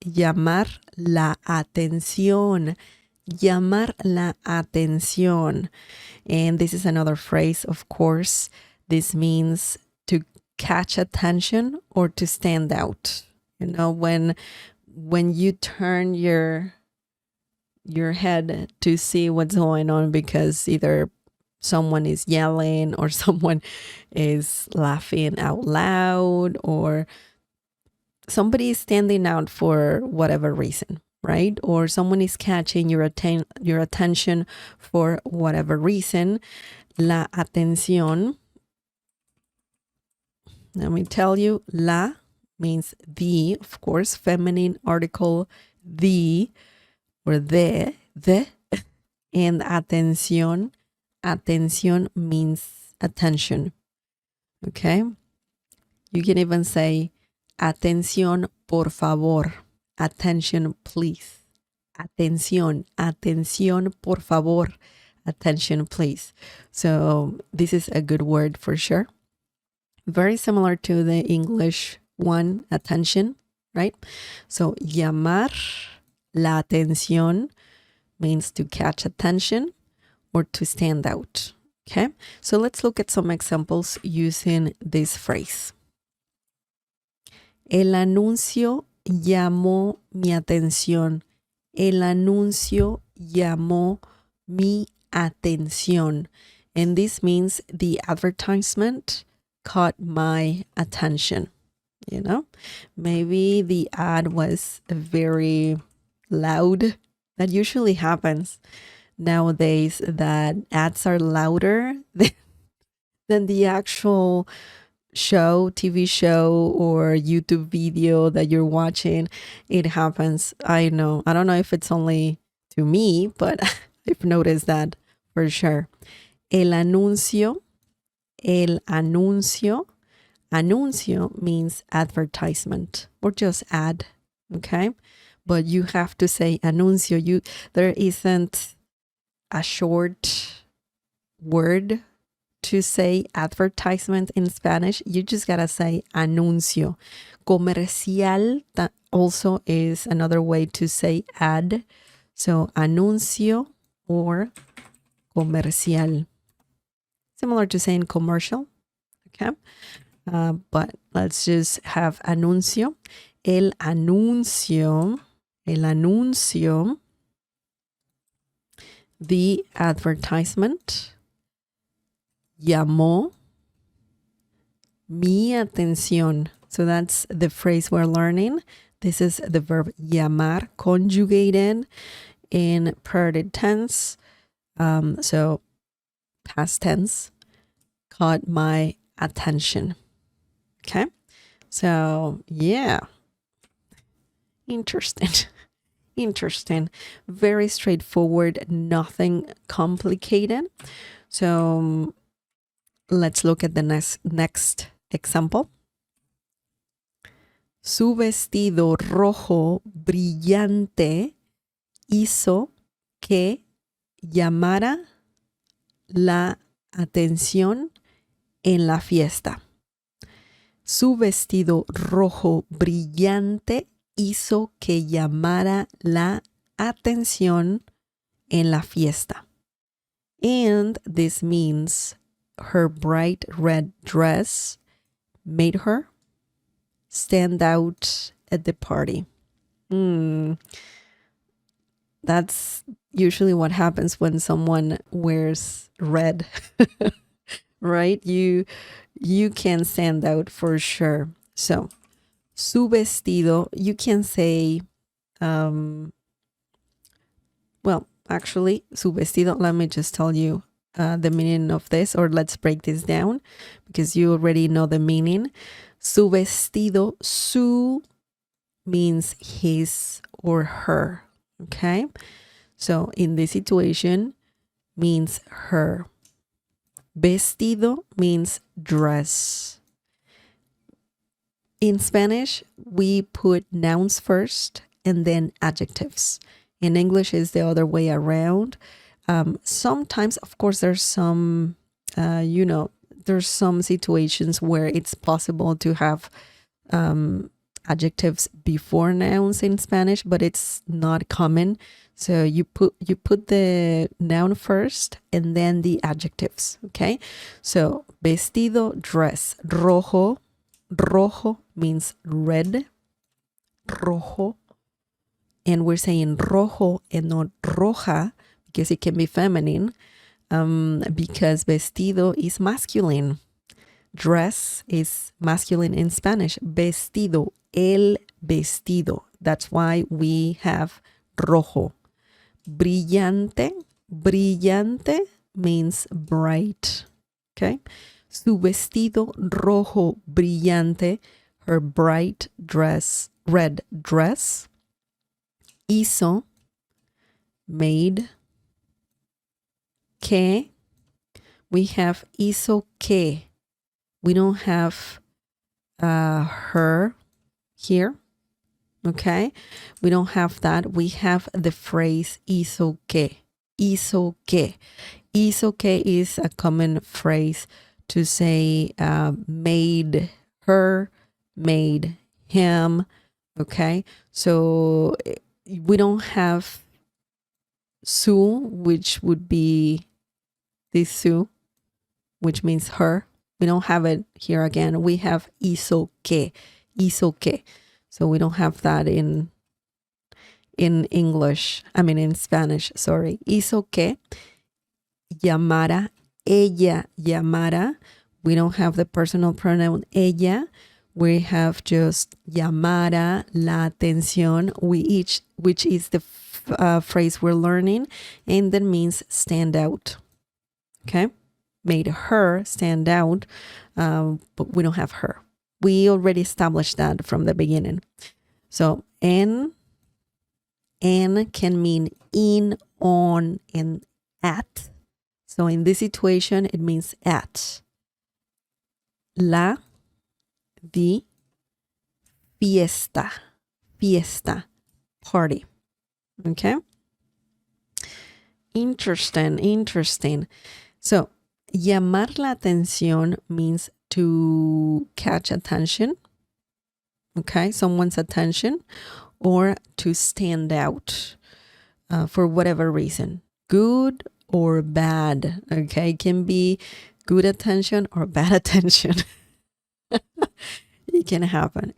llamar la atención. Llamar la atención. And this is another phrase, of course. This means to catch attention or to stand out. You know, when you turn your head to see what's going on because either someone is yelling or someone is laughing out loud or somebody is standing out for whatever reason, right? Or someone is catching your attention for whatever reason. La atención, let me tell you, la means the, of course, feminine article the or the, and atención means attention. Okay? You can even say atención, por favor. Attention, please. Atención, por favor. Attention, please. So this is a good word for sure. Very similar to the English one, attention, right? So llamar la atención means to catch attention or to stand out. Okay, so let's look at some examples using this phrase. El anuncio llamó mi atención. El anuncio llamó mi atención. And this means the advertisement caught my attention. You know, maybe the ad was very loud. That usually happens nowadays, that ads are louder than the actual show, TV show or YouTube video that you're watching. It happens. I know. I don't know if it's only to me, but I've noticed that for sure. El anuncio. Anuncio means advertisement or just ad. Okay. But you have to say anuncio. There isn't a short word to say advertisement in Spanish. You just gotta say anuncio. Comercial also is another way to say ad. So anuncio or comercial. Similar to saying commercial. Okay. But let's just have anuncio. El anuncio. The advertisement llamó mi atención. So that's the phrase we're learning. This is the verb llamar conjugated in perfect tense. So past tense, caught my attention. Okay. So yeah. Interesting. Very straightforward, nothing complicated. So let's look at the next example. Su vestido rojo brillante hizo que llamara la atención en la fiesta. Su vestido rojo brillante hizo que llamara la atención en la fiesta. And this means her bright red dress made her stand out at the party. That's usually what happens when someone wears red, right? You can stand out for sure. So, su vestido, you can say, well, actually, su vestido, let me just tell you the meaning of this, or let's break this down because you already know the meaning. Su vestido, su means his or her, okay? So in this situation, means her. Vestido means dress. In Spanish, we put nouns first and then adjectives. In English, it's the other way around. Sometimes, of course, there's some, there's some situations where it's possible to have adjectives before nouns in Spanish, but it's not common. So you put the noun first and then the adjectives, okay? So vestido, dress. Rojo, rojo means red. Rojo. And we're saying rojo and not roja because it can be feminine, because vestido is masculine. Dress is masculine in Spanish. Vestido, el vestido. That's why we have rojo. Brillante, brillante means bright. Okay? Su vestido rojo brillante, her bright dress, red dress. Hizo, made. Que, we have hizo que. We don't have her here, okay? We don't have that. We have the phrase hizo que. Hizo que. Hizo que is a common phrase to say made her, made him, okay? So we don't have su, which would be this su, which means her. We don't have it here again. We have hizo que. Hizo que. So we don't have that in English. I mean in Spanish, sorry. Hizo que. Llamara. Ella llamara. We don't have the personal pronoun ella. We have just llamara la atención, which is the phrase we're learning, and that means stand out. Okay? Made her stand out, but we don't have her. We already established that from the beginning. So en can mean in, on, and at. So in this situation, it means at. La, the, fiesta, fiesta, party. Okay? Interesting. So, llamar la atención means to catch attention, okay, someone's attention, or to stand out for whatever reason, good or bad, okay? It can be good attention or bad attention. It can happen.